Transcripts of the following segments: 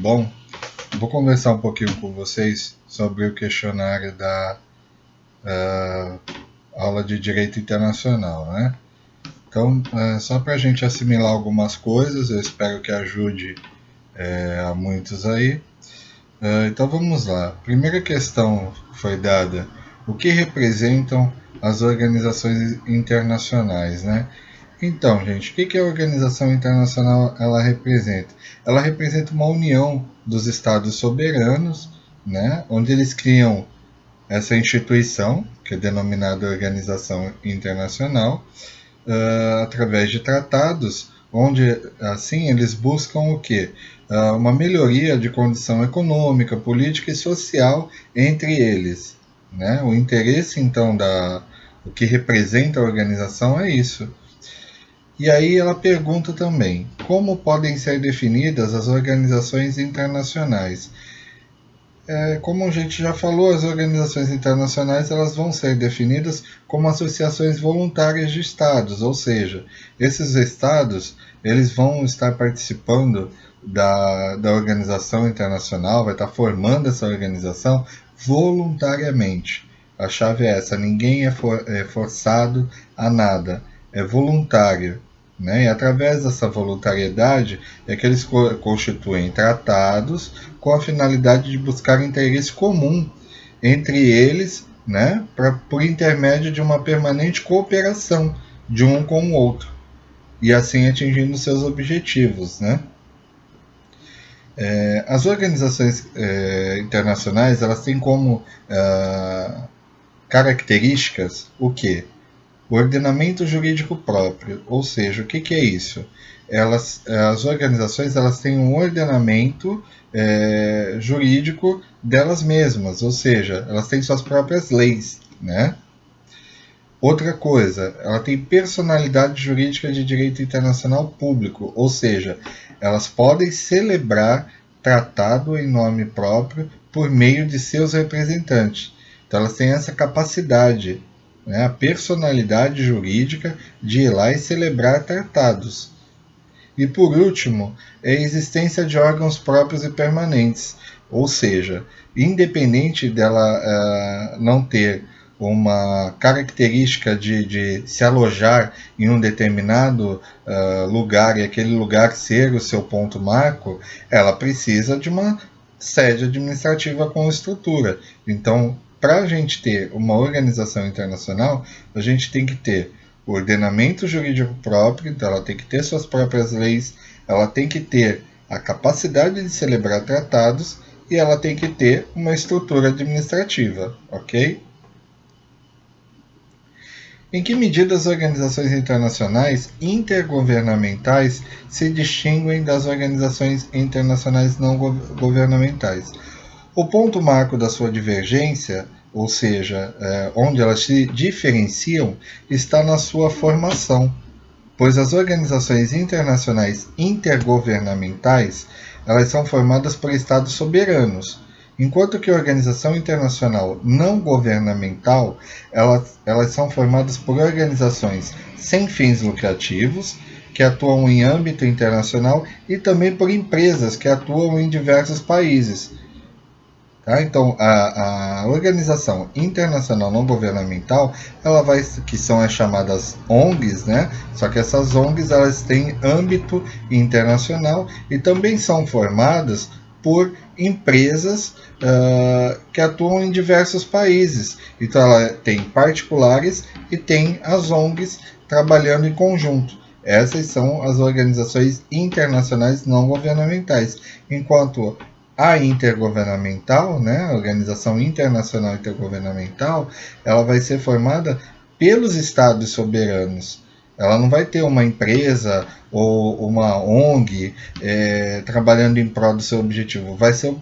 Bom, vou conversar um pouquinho com vocês sobre o questionário da aula de Direito Internacional, né? Então, só para a gente assimilar algumas coisas, eu espero que ajude a muitos aí. Então vamos lá. Primeira questão foi dada: o que representam as organizações internacionais, né? Então, gente, o que a organização internacional ela representa? Ela representa uma união dos estados soberanos, né, onde eles criam essa instituição, que é denominada Organização Internacional, através de tratados, onde assim eles buscam o quê? Uma melhoria de condição econômica, política e social entre eles. Né? O interesse, então, o que representa a organização é isso. E aí ela pergunta também, como podem ser definidas as organizações internacionais? Como a gente já falou, as organizações internacionais elas vão ser definidas como associações voluntárias de estados, ou seja, esses estados eles vão estar participando da organização internacional, vai estar formando essa organização voluntariamente. A chave é essa, ninguém é forçado a nada, é voluntário. Né? E através dessa voluntariedade é que eles constituem tratados com a finalidade de buscar interesse comum entre eles, né, por intermédio de uma permanente cooperação de um com o outro, e assim atingindo seus objetivos. Né? As organizações internacionais elas têm como características o que? O ordenamento jurídico próprio, ou seja, o que é isso? As organizações elas têm um ordenamento jurídico delas mesmas, ou seja, elas têm suas próprias leis, né? Outra coisa, ela tem personalidade jurídica de direito internacional público, ou seja, elas podem celebrar tratado em nome próprio por meio de seus representantes. Então elas têm essa capacidade, né, a personalidade jurídica de ir lá e celebrar tratados. E por último, é a existência de órgãos próprios e permanentes, ou seja, independente dela não ter uma característica de se alojar em um determinado lugar e aquele lugar ser o seu ponto marco, ela precisa de uma sede administrativa com estrutura. Então, para a gente ter uma organização internacional, a gente tem que ter o ordenamento jurídico próprio, então ela tem que ter suas próprias leis, ela tem que ter a capacidade de celebrar tratados e ela tem que ter uma estrutura administrativa, ok? Em que medida as organizações internacionais intergovernamentais se distinguem das organizações internacionais não governamentais? O ponto marco da sua divergência, ou seja, onde elas se diferenciam, está na sua formação, pois as organizações internacionais intergovernamentais elas são formadas por estados soberanos, enquanto que a organização internacional não governamental elas são formadas por organizações sem fins lucrativos que atuam em âmbito internacional e também por empresas que atuam em diversos países. Tá? Então, a organização internacional não governamental, ela vai, que são as chamadas ONGs, né? Só que essas ONGs elas têm âmbito internacional e também são formadas por empresas que atuam em diversos países. Então, ela tem particulares e tem as ONGs trabalhando em conjunto. Essas são as organizações internacionais não governamentais, enquanto a intergovernamental, né, a Organização Internacional Intergovernamental, ela vai ser formada pelos estados soberanos. Ela não vai ter uma empresa ou uma ONG trabalhando em prol do seu objetivo.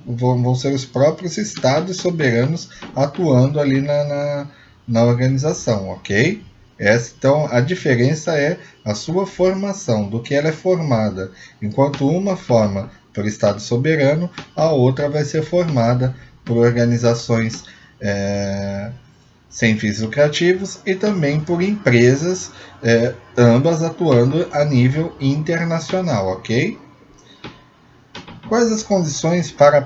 Vão ser os próprios estados soberanos atuando ali na organização, ok? Então, a diferença é a sua formação, do que ela é formada. Enquanto uma forma por Estado soberano, a outra vai ser formada por organizações sem fins lucrativos e também por empresas, ambas atuando a nível internacional, ok? Quais as condições para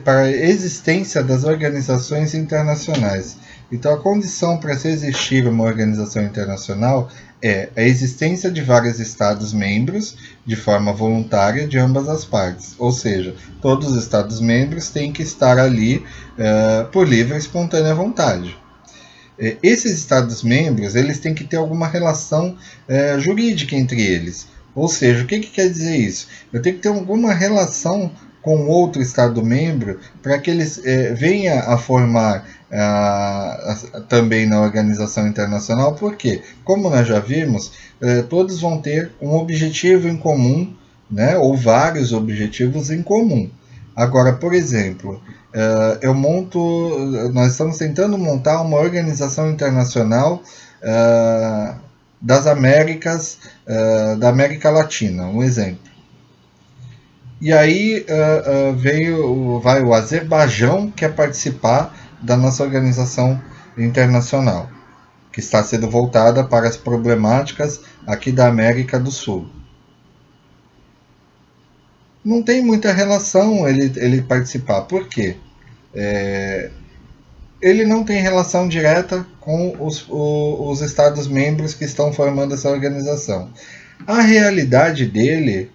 a existência das organizações internacionais? Então, a condição para se existir uma organização internacional é a existência de vários Estados-membros de forma voluntária de ambas as partes. Ou seja, todos os Estados-membros têm que estar ali por livre e espontânea vontade. Esses Estados-membros eles têm que ter alguma relação jurídica entre eles. Ou seja, o que quer dizer isso? Eu tenho que ter alguma relação com outro Estado-membro para que eles venham a formar também na organização internacional, porque, como nós já vimos, todos vão ter um objetivo em comum, né, ou vários objetivos em comum. Agora, por exemplo, nós estamos tentando montar uma organização internacional das Américas, da América Latina, um exemplo. E aí vai o Azerbaijão quer participar da nossa organização internacional, que está sendo voltada para as problemáticas aqui da América do Sul. Não tem muita relação ele participar. Por quê? Ele não tem relação direta com os Estados-membros que estão formando essa organização. A realidade dele,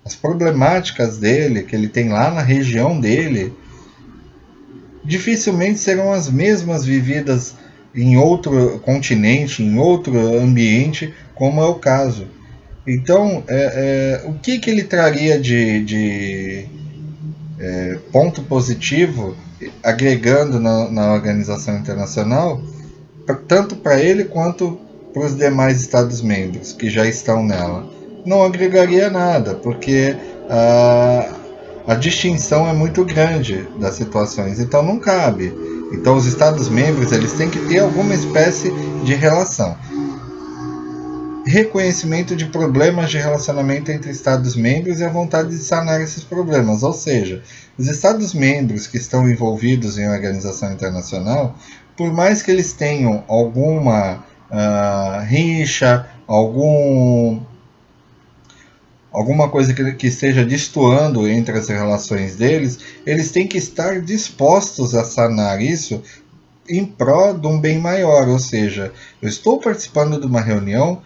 as problemáticas dele, que ele tem lá na região dele, dificilmente serão as mesmas vividas em outro continente, em outro ambiente, como é o caso. Então, o que ele traria de ponto positivo, agregando na organização internacional, tanto para ele quanto para os demais Estados-membros que já estão nela? Não agregaria nada, porque a distinção é muito grande das situações, então não cabe. Então os Estados-membros eles têm que ter alguma espécie de relação. Reconhecimento de problemas de relacionamento entre Estados-membros e a vontade de sanar esses problemas. Ou seja, os Estados-membros que estão envolvidos em organização internacional, por mais que eles tenham alguma rixa, alguma coisa que esteja destoando entre as relações deles, eles têm que estar dispostos a sanar isso em pró de um bem maior. Ou seja, eu estou participando de uma reunião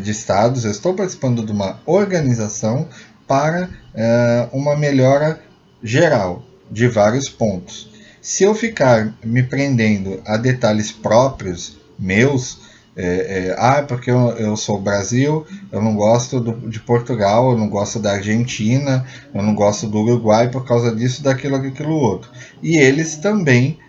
de estados, eu estou participando de uma organização para uma melhora geral de vários pontos. Se eu ficar me prendendo a detalhes próprios meus, porque eu sou Brasil, eu não gosto de Portugal, eu não gosto da Argentina, eu não gosto do Uruguai por causa disso, daquilo, aquilo outro. E eles também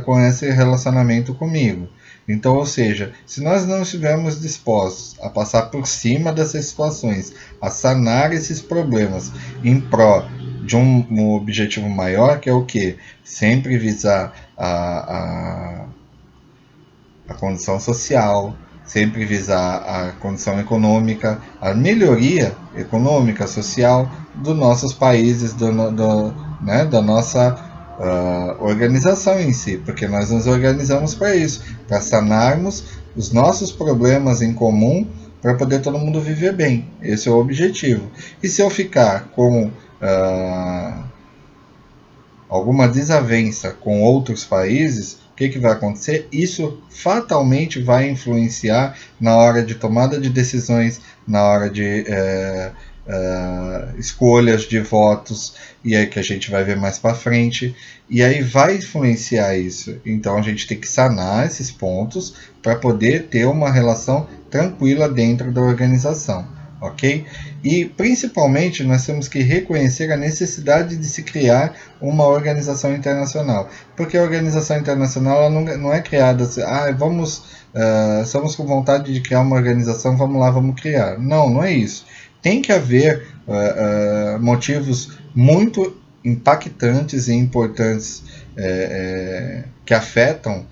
com esse relacionamento comigo. Então, ou seja, se nós não estivermos dispostos a passar por cima dessas situações, a sanar esses problemas em pró de um objetivo maior, que é o quê? Sempre visar a condição social, sempre visar a condição econômica, a melhoria econômica, social dos nossos países, da nossa organização em si, porque nós nos organizamos para isso, para sanarmos os nossos problemas em comum, para poder todo mundo viver bem. Esse é o objetivo. E se eu ficar com alguma desavença com outros países, o que vai acontecer? Isso fatalmente vai influenciar na hora de tomada de decisões, na hora de escolhas de votos, e aí que a gente vai ver mais para frente, e aí vai influenciar isso. Então a gente tem que sanar esses pontos para poder ter uma relação tranquila dentro da organização, ok? E principalmente nós temos que reconhecer a necessidade de se criar uma organização internacional, porque a organização internacional ela não é criada assim, estamos com vontade de criar uma organização, vamos lá, vamos criar. Não é isso. Tem que haver motivos muito impactantes e importantes que afetam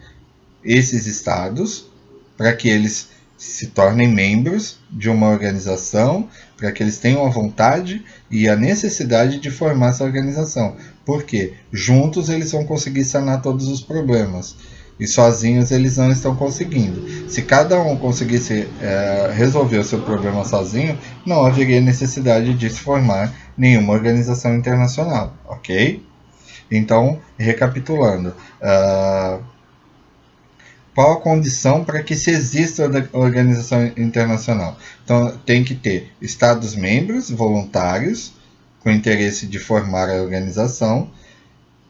esses estados para que eles se tornem membros de uma organização, para que eles tenham a vontade e a necessidade de formar essa organização. Porque juntos eles vão conseguir sanar todos os problemas. e sozinhos eles não estão conseguindo. Se cada um conseguisse resolver o seu problema sozinho, não haveria necessidade de se formar nenhuma organização internacional, ok? Então, recapitulando, qual a condição para que se exista a organização internacional? Então, tem que ter Estados-membros voluntários com interesse de formar a organização.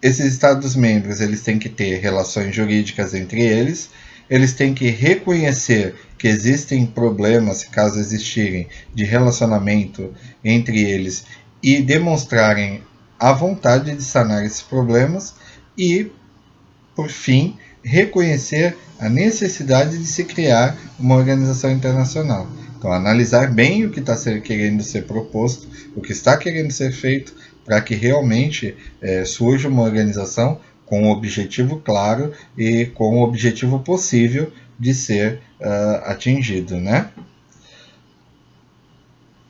Esses Estados-membros eles têm que ter relações jurídicas entre eles. Eles têm que reconhecer que existem problemas, caso existirem, de relacionamento entre eles e demonstrarem a vontade de sanar esses problemas e, por fim, reconhecer a necessidade de se criar uma organização internacional. Então, analisar bem o que está querendo ser proposto, o que está querendo ser feito, para que realmente surja uma organização com um objetivo claro e com o objetivo possível de ser atingido, né?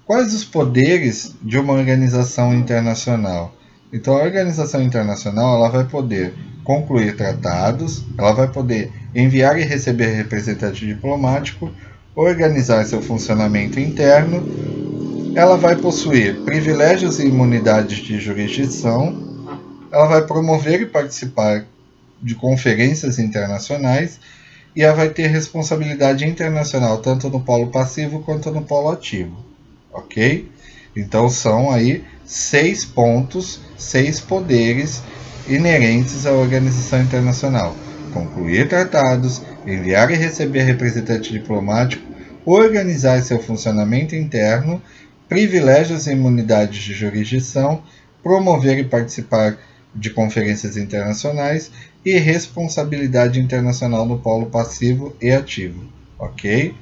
Quais os poderes de uma organização internacional? Então, a organização internacional ela vai poder concluir tratados, ela vai poder enviar e receber representante diplomático, organizar seu funcionamento interno, ela vai possuir privilégios e imunidades de jurisdição, ela vai promover e participar de conferências internacionais e ela vai ter responsabilidade internacional tanto no polo passivo quanto no polo ativo. Ok? Então são aí 6 pontos, 6 poderes inerentes à organização internacional: concluir tratados, enviar e receber representante diplomático, organizar seu funcionamento interno, privilégios e imunidades de jurisdição, promover e participar de conferências internacionais e responsabilidade internacional no polo passivo e ativo. Ok?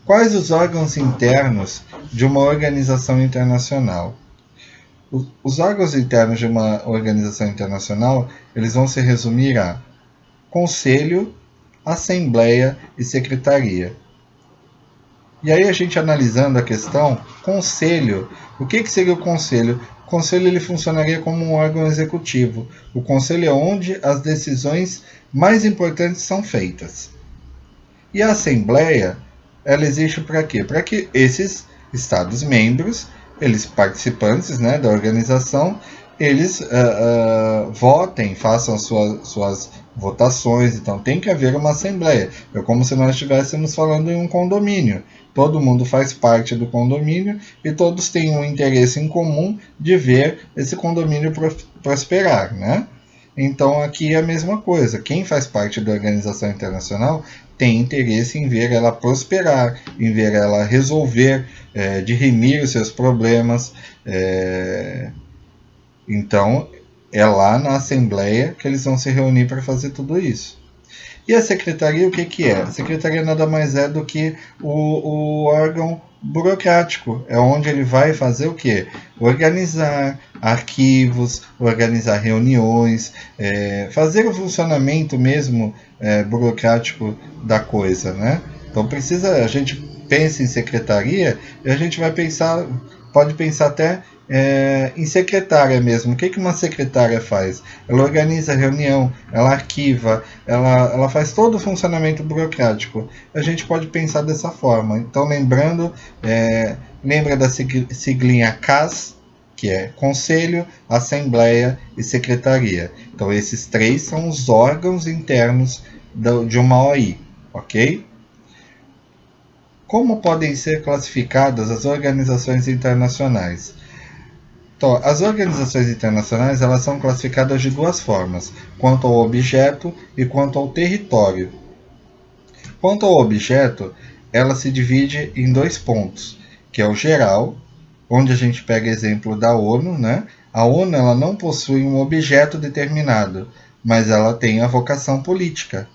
Quais os órgãos internos de uma organização internacional? Os órgãos internos de uma organização internacional, eles vão se resumir a conselho, assembleia e secretaria. E aí a gente analisando a questão, conselho, o que seria o conselho? O conselho ele funcionaria como um órgão executivo. O conselho é onde as decisões mais importantes são feitas. E a assembleia, ela existe para quê? Para que esses Estados-membros, eles participantes, né, da organização, eles votem, façam suas votações. Então tem que haver uma assembleia. É como se nós estivéssemos falando em um condomínio. Todo mundo faz parte do condomínio e todos têm um interesse em comum de ver esse condomínio prosperar, né? Então aqui é a mesma coisa. Quem faz parte da organização internacional tem interesse em ver ela prosperar, em ver ela resolver, dirimir os seus problemas. Então é lá na Assembleia que eles vão se reunir para fazer tudo isso. E a secretaria, o que é? A secretaria nada mais é do que o órgão burocrático. É onde ele vai fazer o quê? Organizar arquivos, organizar reuniões, fazer o funcionamento mesmo burocrático da coisa, né? Então a gente pensa em secretaria e a gente vai pensar, pode pensar até em secretária mesmo. O que uma secretária faz? Ela organiza a reunião, ela arquiva, ela faz todo o funcionamento burocrático. A gente pode pensar dessa forma. Então, lembrando, lembra da siglinha CAS, que é Conselho, Assembleia e Secretaria. Então, esses 3 são os órgãos internos de uma OI, ok? Como podem ser classificadas as organizações internacionais? Então, as organizações internacionais elas são classificadas de 2 formas, quanto ao objeto e quanto ao território. Quanto ao objeto, ela se divide em 2 pontos, que é o geral, onde a gente pega exemplo da ONU, né? A ONU ela não possui um objeto determinado, mas ela tem a vocação política.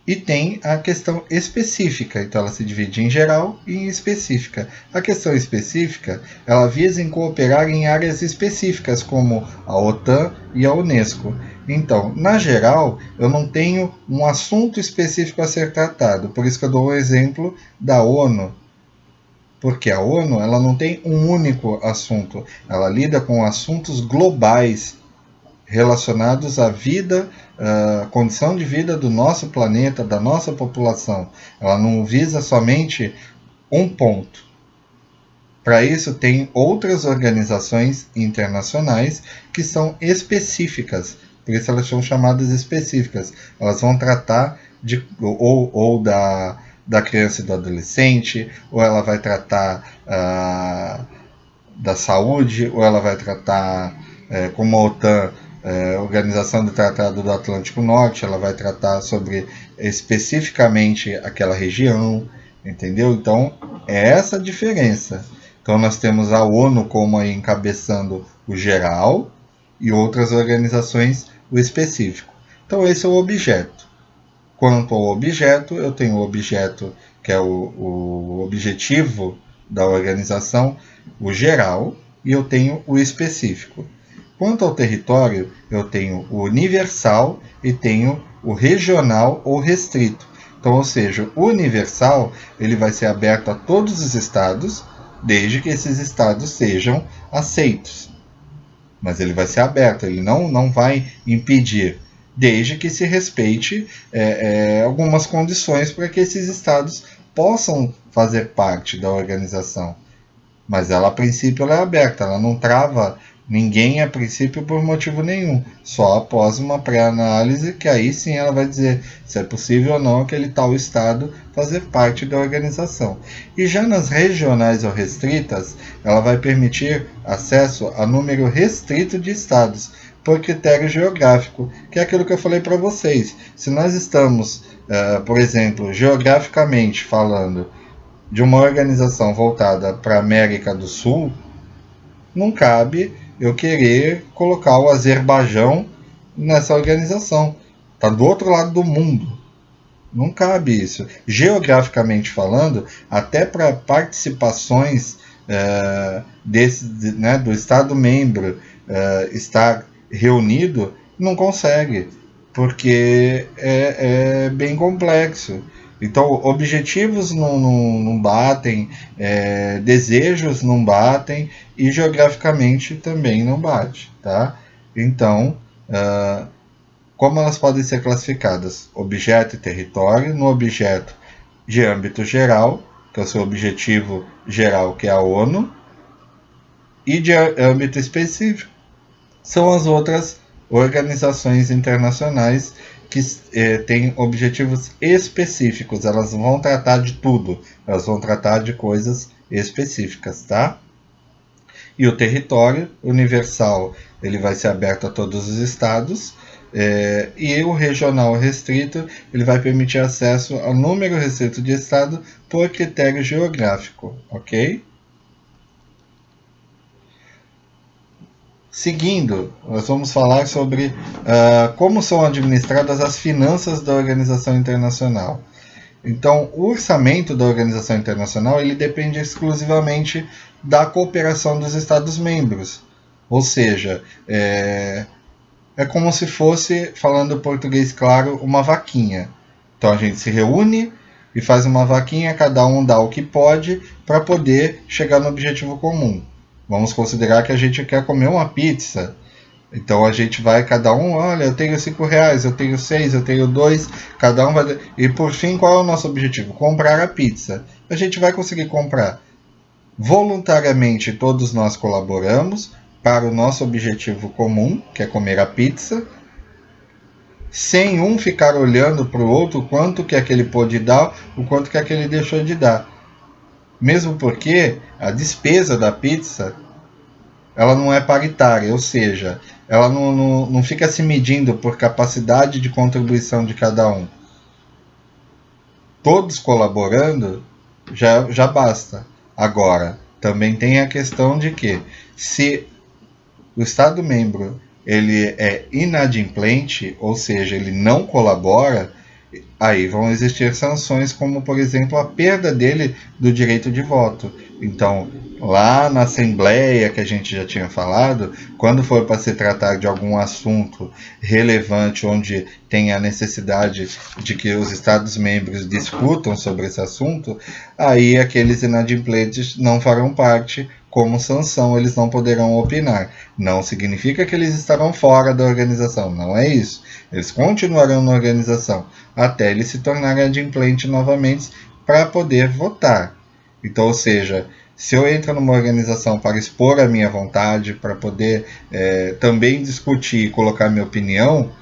E tem a questão específica, então ela se divide em geral e em específica. A questão específica, ela visa em cooperar em áreas específicas, como a OTAN e a Unesco. Então, na geral, eu não tenho um assunto específico a ser tratado, por isso que eu dou o exemplo da ONU. Porque a ONU ela não tem um único assunto, ela lida com assuntos globais. relacionados à vida, condição de vida do nosso planeta, da nossa população. Ela não visa somente um ponto. Para isso, tem outras organizações internacionais que são específicas, por isso elas são chamadas específicas. Elas vão tratar ou da criança e do adolescente, ou ela vai tratar da saúde, ou ela vai tratar, como a OTAN, Organização do Tratado do Atlântico Norte, ela vai tratar sobre especificamente aquela região, entendeu? Então, é essa a diferença. Então, nós temos a ONU como aí encabeçando o geral e outras organizações o específico. Então, esse é o objeto. Quanto ao objeto, eu tenho o objeto que é o objetivo da organização, o geral, e eu tenho o específico. Quanto ao território, eu tenho o universal e tenho o regional ou restrito. Então, ou seja, o universal ele vai ser aberto a todos os estados, desde que esses estados sejam aceitos. Mas ele vai ser aberto, ele não vai impedir, desde que se respeite algumas condições para que esses estados possam fazer parte da organização. Mas ela, a princípio, ela é aberta, ela não trava ninguém a princípio por motivo nenhum, só após uma pré-análise que aí sim ela vai dizer se é possível ou não aquele tal estado fazer parte da organização. E já nas regionais ou restritas, ela vai permitir acesso a número restrito de estados, por critério geográfico, que é aquilo que eu falei para vocês. Se nós estamos, por exemplo, geograficamente falando, de uma organização voltada para a América do Sul, não cabe eu querer colocar o Azerbaijão nessa organização. Está do outro lado do mundo. Não cabe isso. Geograficamente falando, até para participações do Estado-membro estar reunido, não consegue, porque é bem complexo. Então, objetivos não batem, desejos não batem e geograficamente também não bate, tá? Então, como elas podem ser classificadas? Objeto e território. No objeto de âmbito geral, que é o seu objetivo geral, que é a ONU, e de âmbito específico são as outras organizações internacionais que têm objetivos específicos. Elas vão tratar de tudo, elas vão tratar de coisas específicas, tá? E o território universal ele vai ser aberto a todos os estados, e o regional restrito ele vai permitir acesso ao número restrito de estado por critério geográfico, ok? Seguindo, nós vamos falar sobre como são administradas as finanças da organização internacional. Então, o orçamento da organização internacional ele depende exclusivamente da cooperação dos Estados-membros. Ou seja, é como se fosse, falando português claro, uma vaquinha. Então, a gente se reúne e faz uma vaquinha, cada um dá o que pode para poder chegar no objetivo comum. Vamos considerar que a gente quer comer uma pizza. Então a gente vai, cada um, olha, eu tenho R$5, eu tenho 6, eu tenho 2, cada um vai. E por fim, qual é o nosso objetivo? Comprar a pizza. A gente vai conseguir comprar. Voluntariamente todos nós colaboramos para o nosso objetivo comum, que é comer a pizza, sem um ficar olhando para o outro quanto que aquele pôde dar, o quanto que aquele deixou de dar. Mesmo porque a despesa da pizza ela não é paritária, ou seja, ela não fica se medindo por capacidade de contribuição de cada um. Todos colaborando já basta. Agora, também tem a questão de que se o Estado-membro ele é inadimplente, ou seja, ele não colabora, aí vão existir sanções como, por exemplo, a perda dele do direito de voto. Então, lá na Assembleia, que a gente já tinha falado, quando for para se tratar de algum assunto relevante, onde tem a necessidade de que os Estados-membros discutam sobre esse assunto, aí aqueles inadimplentes não farão parte, como sanção eles não poderão opinar. Não significa que eles estarão fora da organização, não é isso. Eles continuarão na organização até eles se tornarem adimplente novamente para poder votar. Então, ou seja, se eu entro numa organização para expor a minha vontade, para poder também discutir e colocar minha opinião,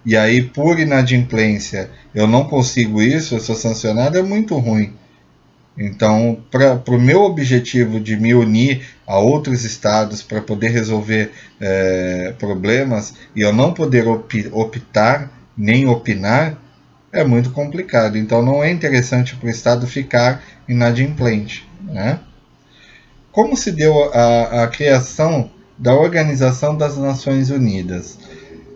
e aí por inadimplência eu não consigo isso, eu sou sancionado, é muito ruim. Então, para o meu objetivo de me unir a outros estados para poder resolver problemas e eu não poder optar nem opinar, é muito complicado. Então, não é interessante para o estado ficar inadimplente, né? Como se deu a criação da Organização das Nações Unidas?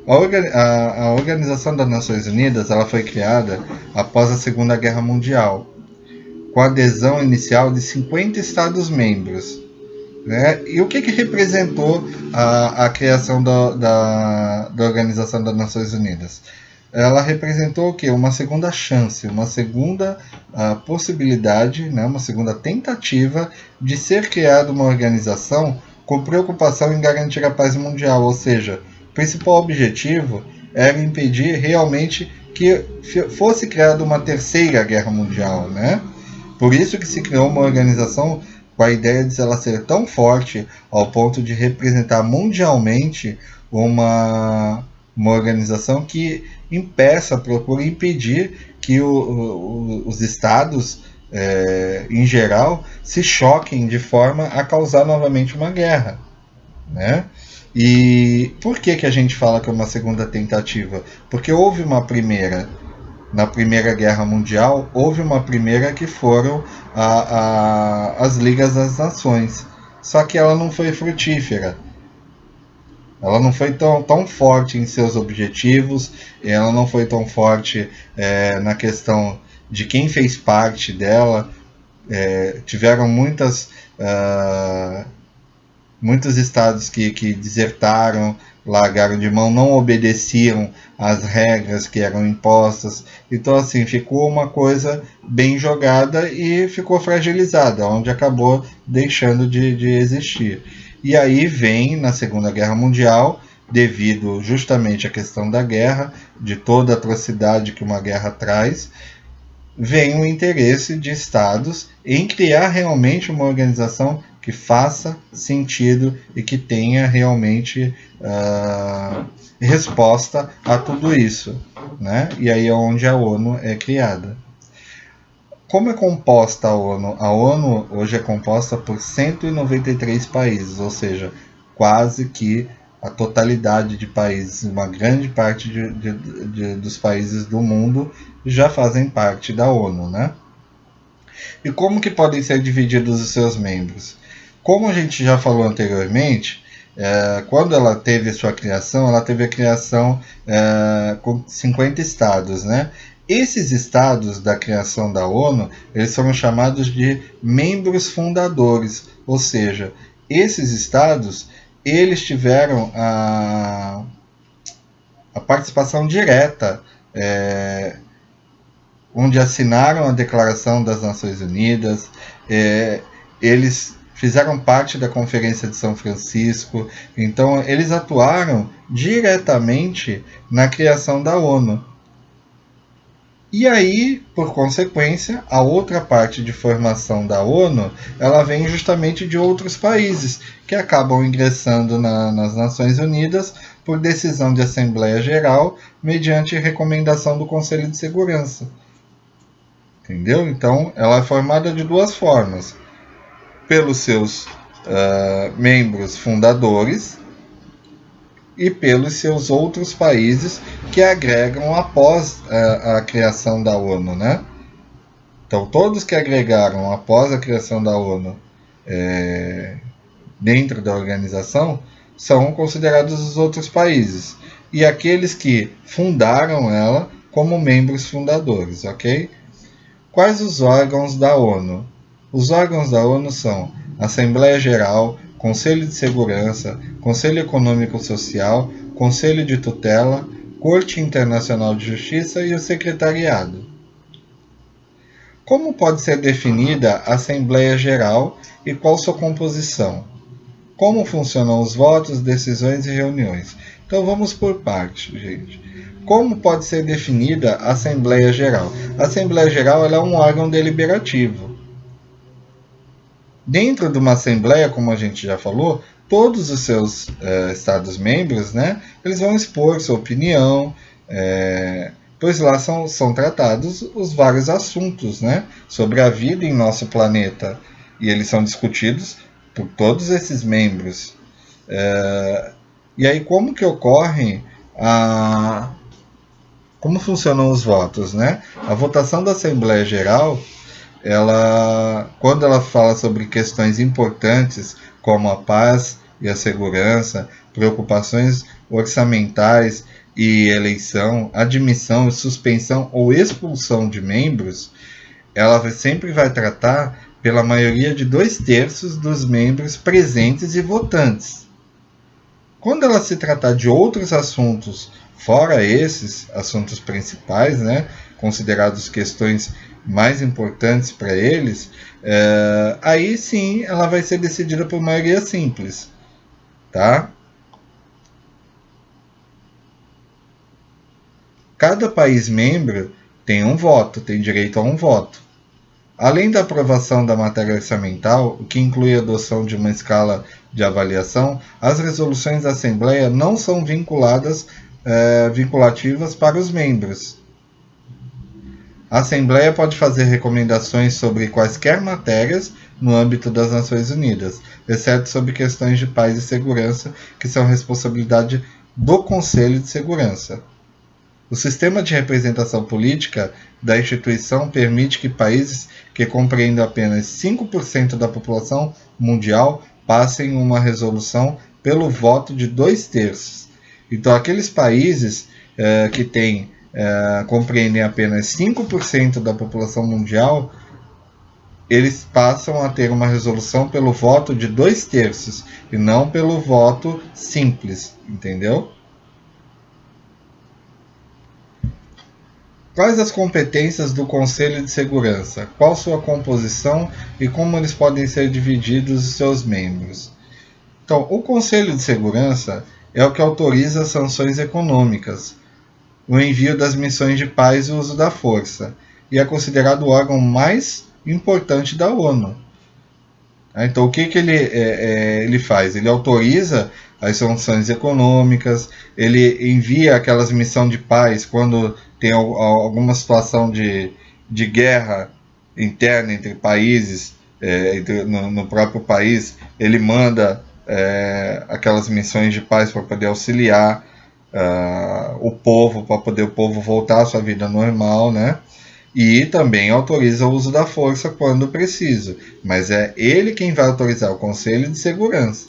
A Organização das Nações Unidas ela foi criada após a Segunda Guerra Mundial, com a adesão inicial de 50 Estados-membros. Né? E o que representou a criação da Organização das Nações Unidas? Ela representou o quê? Uma segunda chance, uma segunda possibilidade, né? Uma segunda tentativa de ser criada uma organização com preocupação em garantir a paz mundial, ou seja, o principal objetivo era impedir realmente que fosse criada uma terceira guerra mundial, né? Por isso que se criou uma organização com a ideia de ela ser tão forte ao ponto de representar mundialmente uma organização que impeça, procura impedir que os estados, em geral, se choquem de forma a causar novamente uma guerra, né? E por que a gente fala que é uma segunda tentativa? Porque houve uma primeira. Na Primeira Guerra Mundial, houve uma primeira que foram as Ligas das Nações. Só que ela não foi frutífera. Ela não foi tão forte em seus objetivos, ela não foi tão forte na questão de quem fez parte dela. Tiveram muitos estados que desertaram, largaram de mão, não obedeciam às regras que eram impostas. Então, assim, ficou uma coisa bem jogada e ficou fragilizada, onde acabou deixando de existir. E aí vem, na Segunda Guerra Mundial, devido justamente à questão da guerra, de toda a atrocidade que uma guerra traz, vem o interesse de estados em criar realmente uma organização que faça sentido e que tenha realmente resposta a tudo isso, né? E aí é onde a ONU é criada. Como é composta a ONU? A ONU hoje é composta por 193 países, ou seja, quase que a totalidade de países, uma grande parte dos países do mundo já fazem parte da ONU, né? E como que podem ser divididos os seus membros? Como a gente já falou anteriormente, quando ela teve a sua criação, ela teve a criação com 50 estados, né? Esses estados da criação da ONU, eles foram chamados de membros fundadores, ou seja, esses estados, eles tiveram a participação direta, onde assinaram a Declaração das Nações Unidas, eles fizeram parte da Conferência de São Francisco, então eles atuaram diretamente na criação da ONU. E aí, por consequência, a outra parte de formação da ONU, ela vem justamente de outros países, que acabam ingressando nas Nações Unidas por decisão de Assembleia Geral, mediante recomendação do Conselho de Segurança. Entendeu? Então, ela é formada de duas formas. Pelos seus membros fundadores e pelos seus outros países que agregam após a criação da ONU, né? Então, todos que agregaram após a criação da ONU dentro da organização são considerados os outros países. E aqueles que fundaram ela como membros fundadores, ok? Quais os órgãos da ONU? Os órgãos da ONU são Assembleia Geral, Conselho de Segurança, Conselho Econômico Social, Conselho de Tutela, Corte Internacional de Justiça e o Secretariado. Como pode ser definida a Assembleia Geral e qual sua composição? Como funcionam os votos, decisões e reuniões? Então vamos por parte, gente. Como pode ser definida a Assembleia Geral? A Assembleia Geral ela é um órgão deliberativo. Dentro de uma Assembleia, como a gente já falou, todos os seus Estados-membros, né, eles vão expor sua opinião, pois lá são tratados os vários assuntos, né, sobre a vida em nosso planeta, e eles são discutidos por todos esses membros. E aí como que ocorre como funcionam os votos, né? A votação da Assembleia Geral, quando ela fala sobre questões importantes como a paz e a segurança, preocupações orçamentais e eleição, admissão, suspensão ou expulsão de membros, ela sempre vai tratar pela maioria de 2/3 dos membros presentes e votantes. Quando ela se tratar de outros assuntos, fora esses assuntos principais, né, considerados questões mais importantes para eles, aí sim ela vai ser decidida por maioria simples, tá? Cada país membro tem um voto, tem direito a um voto. Além da aprovação da matéria orçamental, o que inclui a adoção de uma escala de avaliação, as resoluções da Assembleia não são vinculativas para os membros. A Assembleia pode fazer recomendações sobre quaisquer matérias no âmbito das Nações Unidas, exceto sobre questões de paz e segurança, que são responsabilidade do Conselho de Segurança. O sistema de representação política da instituição permite que países que compreendem apenas 5% da população mundial passem uma resolução pelo voto de 2/3. Então, aqueles países que compreendem apenas 5% da população mundial, eles passam a ter uma resolução pelo voto de 2/3 e não pelo voto simples, entendeu? Quais as competências do Conselho de Segurança? Qual sua composição e como eles podem ser divididos os seus membros? Então, o Conselho de Segurança é o que autoriza as sanções econômicas, o envio das missões de paz e o uso da força, e é considerado o órgão mais importante da ONU. Então, o que ele faz? Ele autoriza as sanções econômicas, ele envia aquelas missões de paz quando tem alguma situação de guerra interna entre países, no próprio país, ele manda aquelas missões de paz para poder auxiliar o povo, para poder o povo voltar à sua vida normal, né? E também autoriza o uso da força quando preciso, mas é ele quem vai autorizar, o Conselho de Segurança,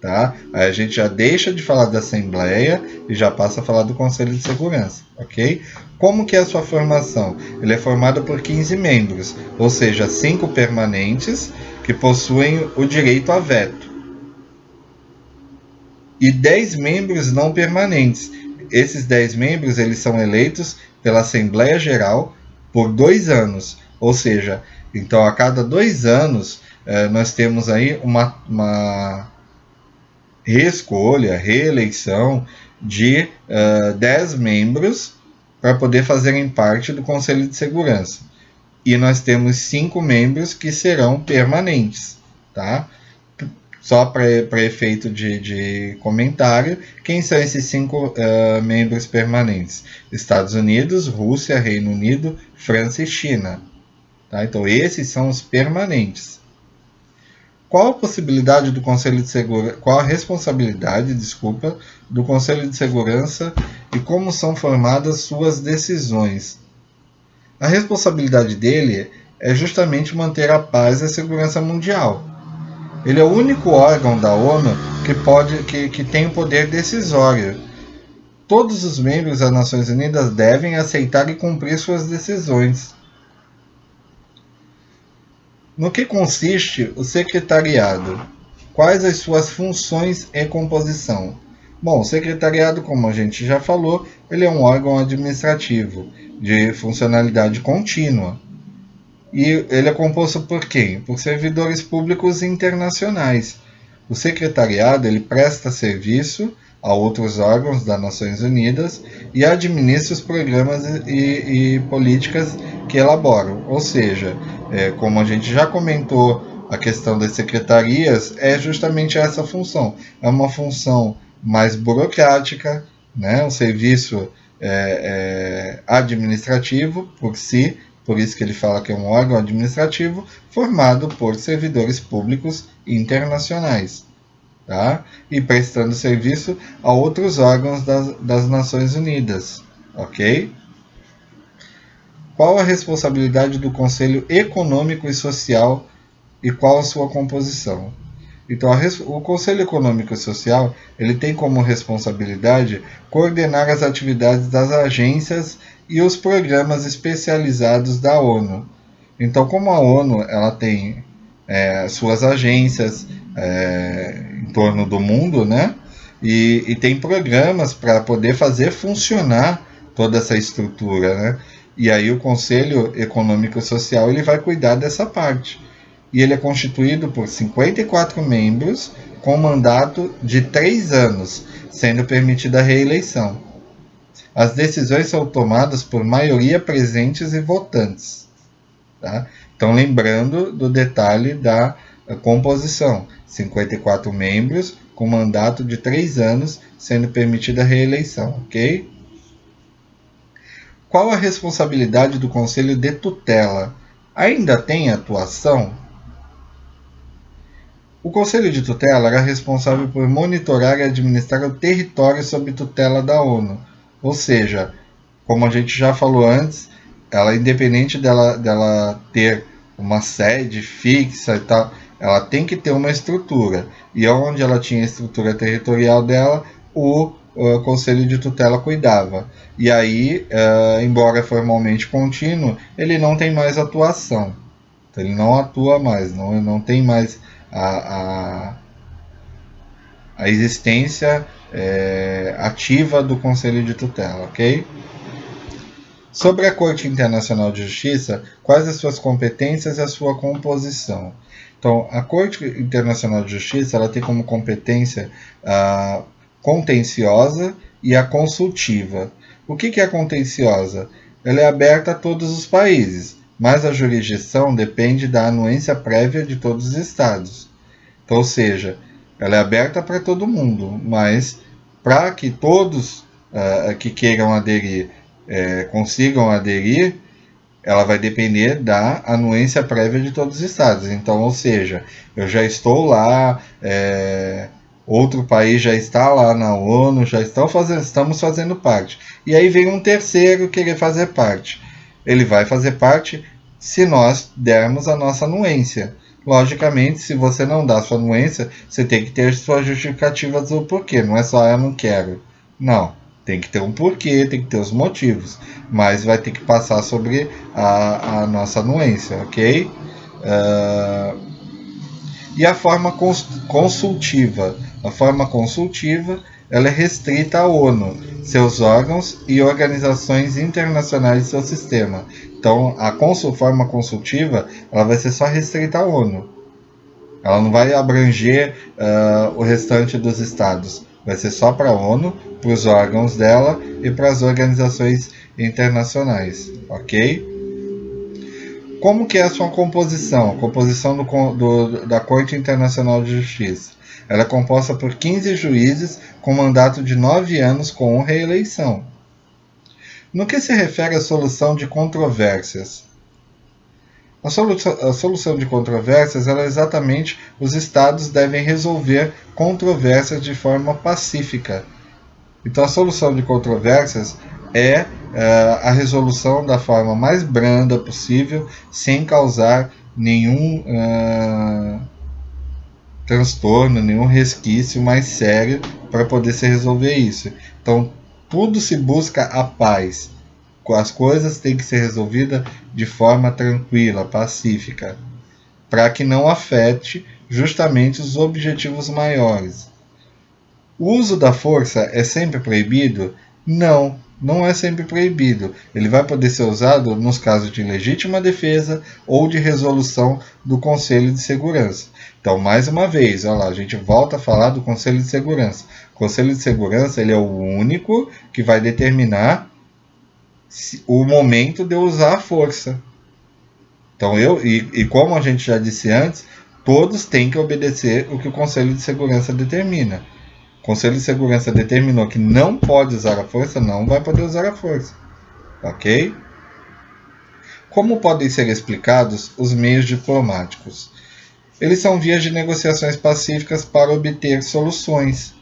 tá? Aí a gente já deixa de falar da Assembleia e já passa a falar do Conselho de Segurança, ok? Como que é a sua formação? Ele é formado por 15 membros, ou seja, 5 permanentes que possuem o direito a veto e 10 membros não permanentes. Esses 10 membros eles são eleitos pela Assembleia Geral por 2 anos, ou seja, então a cada 2 anos nós temos aí uma reeleição de 10 membros para poder fazerem parte do Conselho de Segurança. E nós temos 5 membros que serão permanentes, tá? Só para efeito de comentário, quem são esses 5 membros permanentes? Estados Unidos, Rússia, Reino Unido, França e China. Tá? Então, esses são os permanentes. Qual a possibilidade do Conselho de Segurança? Qual a responsabilidade, do Conselho de Segurança e como são formadas suas decisões? A responsabilidade dele é justamente manter a paz e a segurança mundial. Ele é o único órgão da ONU que tem o poder decisório. Todos os membros das Nações Unidas devem aceitar e cumprir suas decisões. No que consiste o secretariado? Quais as suas funções e composição? Bom, o secretariado, como a gente já falou, ele é um órgão administrativo de funcionalidade contínua. E ele é composto por quem? Por servidores públicos internacionais. O secretariado ele presta serviço a outros órgãos das Nações Unidas e administra os programas e políticas que elaboram. Ou seja, como a gente já comentou, a questão das secretarias é justamente essa função. É uma função mais burocrática, né? Um serviço administrativo por si, por isso que ele fala que é um órgão administrativo formado por servidores públicos internacionais, tá? E prestando serviço a outros órgãos das Nações Unidas, ok? Qual a responsabilidade do Conselho Econômico e Social e qual a sua composição? Então, o Conselho Econômico e Social ele tem como responsabilidade coordenar as atividades das agências e os programas especializados da ONU. Então, como a ONU ela tem suas agências em torno do mundo, né? E tem programas para poder fazer funcionar toda essa estrutura, né? E aí o Conselho Econômico e Social ele vai cuidar dessa parte. E ele é constituído por 54 membros com mandato de 3 anos, sendo permitida a reeleição. As decisões são tomadas por maioria presentes e votantes. Tá? Então, lembrando do detalhe da composição: 54 membros com mandato de 3 anos, sendo permitida a reeleição. Ok? Qual a responsabilidade do Conselho de Tutela? Ainda tem atuação? O Conselho de Tutela era responsável por monitorar e administrar o território sob tutela da ONU. Ou seja, como a gente já falou antes, ela, independente dela ter uma sede fixa e tal, ela tem que ter uma estrutura. E onde ela tinha a estrutura territorial dela, o Conselho de Tutela cuidava. E aí, embora formalmente contínuo, ele não tem mais atuação. Então, ele não atua mais, não tem mais a existência ativa do Conselho de Tutela, ok? Sobre a Corte Internacional de Justiça, quais as suas competências e a sua composição? Então, a Corte Internacional de Justiça ela tem como competência a contenciosa e a consultiva. O que é a contenciosa? Ela é aberta a todos os países, mas a jurisdição depende da anuência prévia de todos os estados. Então, ou seja, ela é aberta para todo mundo, mas para que todos que queiram aderir consigam aderir, ela vai depender da anuência prévia de todos os estados. Então, ou seja, eu já estou lá, outro país já está lá na ONU, estamos fazendo parte. E aí vem um terceiro querer fazer parte. Ele vai fazer parte se nós dermos a nossa anuência. Logicamente, se você não dá sua anuência, você tem que ter suas justificativas do porquê. Não é só eu não quero. Não. Tem que ter um porquê, tem que ter os motivos. Mas vai ter que passar sobre a nossa anuência, ok? E a forma consultiva. A forma consultiva ela é restrita à ONU, seus órgãos e organizações internacionais de seu sistema. Então, a forma consultiva ela vai ser só restrita à ONU. Ela não vai abranger o restante dos estados. Vai ser só para a ONU, para os órgãos dela e para as organizações internacionais, ok? Como que é a sua composição? A composição da Corte Internacional de Justiça. Ela é composta por 15 juízes com mandato de 9 anos com reeleição. No que se refere à solução de controvérsias? A solução de controvérsias é exatamente os estados devem resolver controvérsias de forma pacífica. Então, a solução de controvérsias é a resolução da forma mais branda possível, sem causar nenhum transtorno, nenhum resquício mais sério para poder se resolver isso. Então, tudo se busca a paz. As coisas têm que ser resolvidas de forma tranquila, pacífica, para que não afete justamente os objetivos maiores. O uso da força é sempre proibido? Não, não é sempre proibido. Ele vai poder ser usado nos casos de legítima defesa ou de resolução do Conselho de Segurança. Então, mais uma vez, olha lá, a gente volta a falar do Conselho de Segurança. O Conselho de Segurança ele é o único que vai determinar o momento de eu usar a força. Então, como a gente já disse antes, todos têm que obedecer o que o Conselho de Segurança determina. O Conselho de Segurança determinou que não pode usar a força, não vai poder usar a força. Ok? Como podem ser explicados os meios diplomáticos? Eles são vias de negociações pacíficas para obter soluções.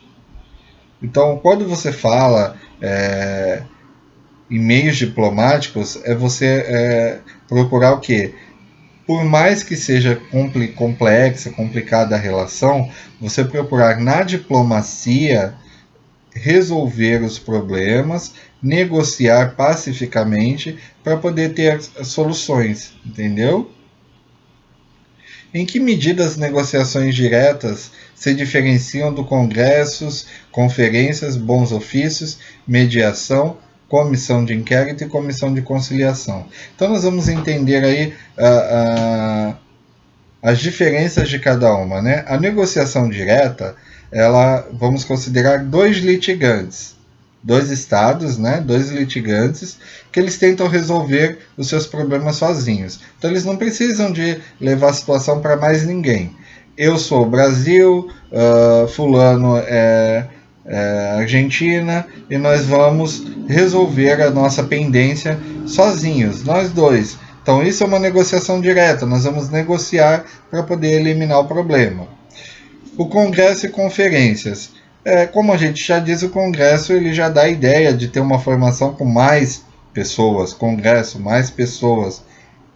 Então, quando você fala em meios diplomáticos, é você procurar o quê? Por mais que seja complexa, complicada a relação, você procurar na diplomacia resolver os problemas, negociar pacificamente para poder ter soluções, entendeu? Em que medida as negociações diretas se diferenciam do congressos, conferências, bons ofícios, mediação, comissão de inquérito e comissão de conciliação? Então nós vamos entender aí as diferenças de cada uma, né? A negociação direta, vamos considerar dois litigantes, dois estados, né? Dois litigantes que eles tentam resolver os seus problemas sozinhos. Então eles não precisam de levar a situação para mais ninguém. Eu sou o Brasil, fulano é Argentina, e nós vamos resolver a nossa pendência sozinhos, nós dois. Então isso é uma negociação direta, nós vamos negociar para poder eliminar o problema. O Congresso e conferências. Como a gente já diz, o Congresso ele já dá a ideia de ter uma formação com mais pessoas, Congresso, mais pessoas,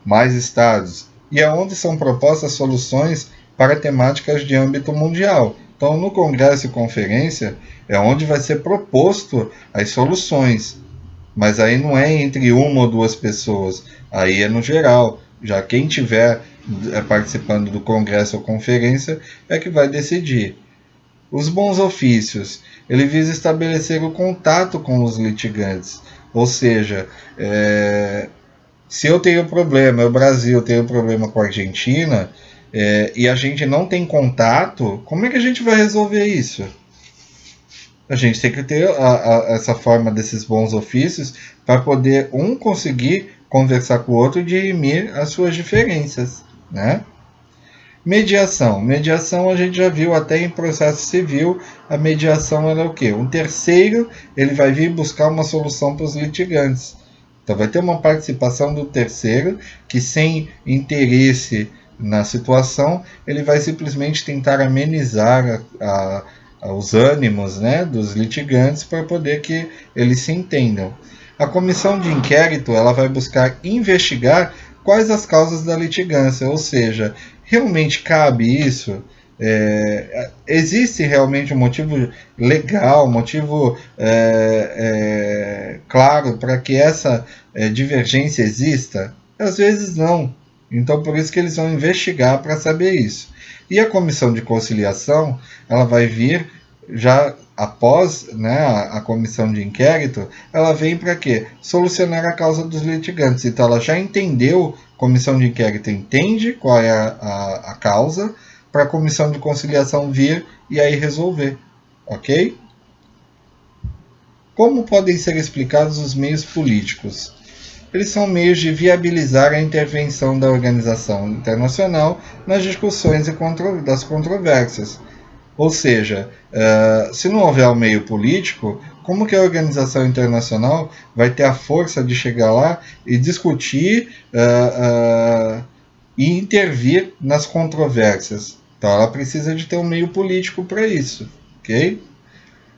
mais estados, e é onde são propostas soluções para temáticas de âmbito mundial. Então, no Congresso e conferência é onde vai ser proposto as soluções, mas aí não é entre uma ou duas pessoas, aí é no geral. Já quem estiver participando do congresso ou conferência é que vai decidir. Os bons ofícios, ele visa estabelecer o contato com os litigantes, ou seja, se eu tenho problema, o Brasil tem problema com a Argentina, e a gente não tem contato, como é que a gente vai resolver isso? A gente tem que ter essa forma desses bons ofícios para poder um conseguir conversar com o outro e dirimir as suas diferenças, né? Mediação. Mediação a gente já viu até em processo civil. A mediação é o quê? Um terceiro ele vai vir buscar uma solução para os litigantes. Então vai ter uma participação do terceiro que, sem interesse na situação, ele vai simplesmente tentar amenizar os ânimos, né, dos litigantes para poder que eles se entendam. A comissão de inquérito ela vai buscar investigar quais as causas da litigância, ou seja, realmente cabe isso? Existe realmente um motivo legal, um motivo claro para que essa divergência exista? Às vezes não. Então, por isso que eles vão investigar para saber isso. E a comissão de conciliação, ela vai vir já após, né, a comissão de inquérito, ela vem para quê? Solucionar a causa dos litigantes. Então, ela já entendeu, a comissão de inquérito entende qual é a causa, para a comissão de conciliação vir e aí resolver. Ok? Como podem ser explicados os meios políticos? Eles são meios de viabilizar a intervenção da organização internacional nas discussões das controvérsias. Ou seja, se não houver o meio político, como que a organização internacional vai ter a força de chegar lá e discutir e intervir nas controvérsias? Então ela precisa de ter um meio político para isso, ok?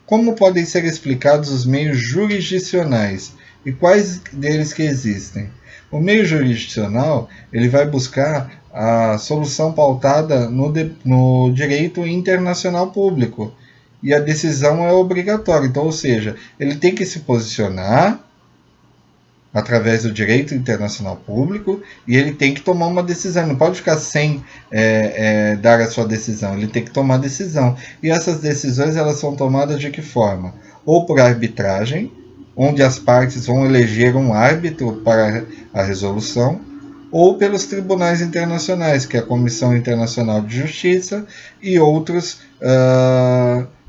Como podem ser explicados os meios jurisdicionais e quais deles que existem? O meio jurisdicional ele vai buscar a solução pautada no direito internacional público e a decisão é obrigatória. Então, ou seja, ele tem que se posicionar através do direito internacional público e ele tem que tomar uma decisão. Ele não pode ficar sem dar a sua decisão. Ele tem que tomar decisão. E essas decisões elas são tomadas de que forma? Ou por arbitragem, onde as partes vão eleger um árbitro para a resolução, ou pelos tribunais internacionais, que é a Comissão Internacional de Justiça e outros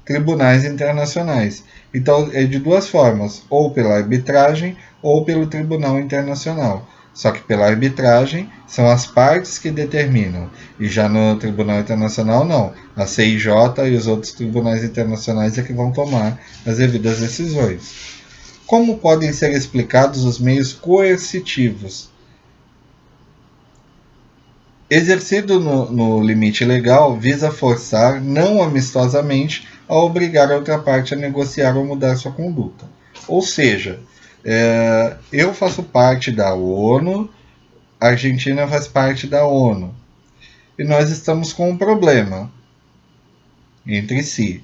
tribunais internacionais. Então, é de duas formas, ou pela arbitragem ou pelo Tribunal Internacional. Só que pela arbitragem são as partes que determinam, e já no Tribunal Internacional não. A CIJ e os outros tribunais internacionais é que vão tomar as devidas decisões. Como podem ser explicados os meios coercitivos? Exercido no limite legal, visa forçar, não amistosamente, a obrigar a outra parte a negociar ou mudar sua conduta. Ou seja, eu faço parte da ONU, a Argentina faz parte da ONU, e nós estamos com um problema entre si.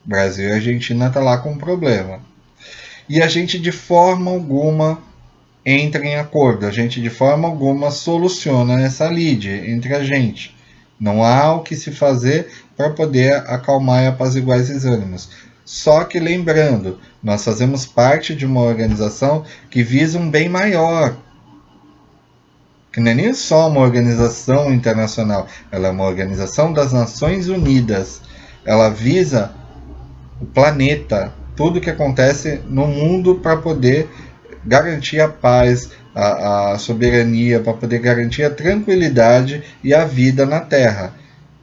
Brasil e Argentina estão lá com um problema. E a gente de forma alguma entra em acordo, a gente de forma alguma soluciona essa lide entre a gente. Não há o que se fazer para poder acalmar e apaziguar esses ânimos. Só que lembrando, nós fazemos parte de uma organização que visa um bem maior, que não é nem só uma organização internacional, ela é uma organização das Nações Unidas. Ela visa o planeta, tudo que acontece no mundo para poder garantir a paz, a soberania, para poder garantir a tranquilidade e a vida na Terra.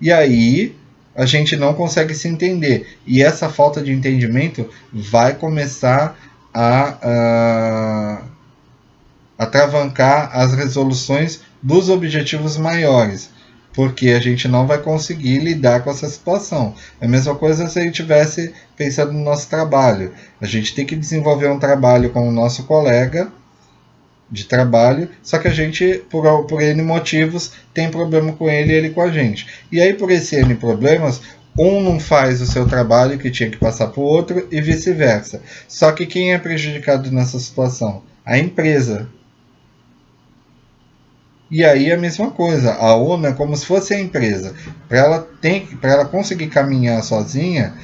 E aí a gente não consegue se entender. E essa falta de entendimento vai começar a atravancar as resoluções dos objetivos maiores, porque a gente não vai conseguir lidar com essa situação. É a mesma coisa se a gente estivesse pensando no nosso trabalho. A gente tem que desenvolver um trabalho com o nosso colega de trabalho, só que a gente, por N motivos, tem problema com ele e ele com a gente. E aí, por esse N problemas, um não faz o seu trabalho que tinha que passar para o outro e vice-versa. Só que quem é prejudicado nessa situação? A empresa. E aí a mesma coisa, a ONU é como se fosse a empresa. Para ela conseguir caminhar sozinha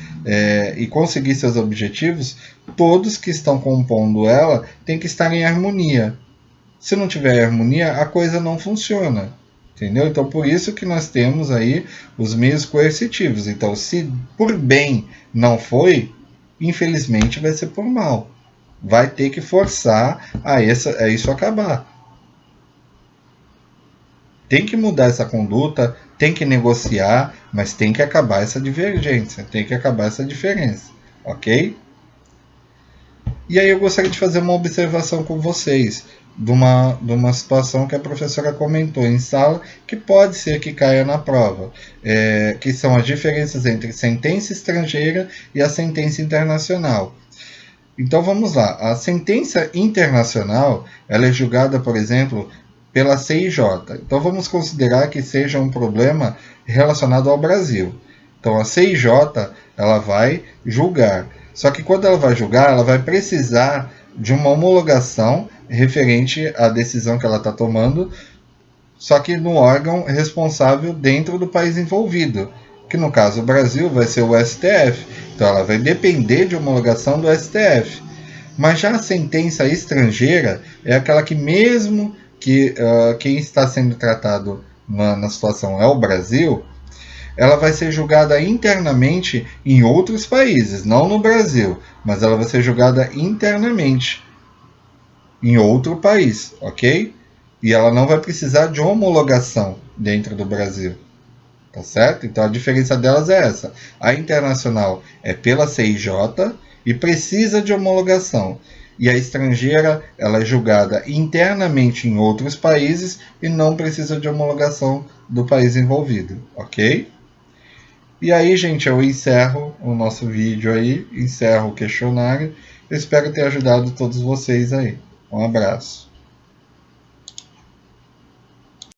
e conseguir seus objetivos, todos que estão compondo ela têm que estar em harmonia. Se não tiver harmonia, a coisa não funciona. Entendeu? Então por isso que nós temos aí os meios coercitivos. Então se por bem não foi, infelizmente vai ser por mal. Vai ter que forçar a isso acabar. Tem que mudar essa conduta, tem que negociar, mas tem que acabar essa divergência, tem que acabar essa diferença, ok? E aí eu gostaria de fazer uma observação com vocês de uma situação que a professora comentou em sala, que pode ser que caia na prova, que são as diferenças entre sentença estrangeira e a sentença internacional. Então vamos lá, a sentença internacional, ela é julgada, por exemplo, pela CIJ. Então vamos considerar que seja um problema relacionado ao Brasil. Então a CIJ ela vai julgar. Só que quando ela vai julgar, ela vai precisar de uma homologação referente à decisão que ela está tomando, só que no órgão responsável dentro do país envolvido, que no caso o Brasil vai ser o STF. Então ela vai depender de homologação do STF. Mas já a sentença estrangeira é aquela que mesmo que quem está sendo tratado na situação é o Brasil, ela vai ser julgada internamente em outros países, não no Brasil, mas ela vai ser julgada internamente em outro país, ok? E ela não vai precisar de homologação dentro do Brasil, tá certo? Então a diferença delas é essa. A internacional é pela CIJ e precisa de homologação. E a estrangeira ela é julgada internamente em outros países e não precisa de homologação do país envolvido, ok? E aí, gente, eu encerro o nosso vídeo aí, encerro o questionário. Eu espero ter ajudado todos vocês aí. Um abraço.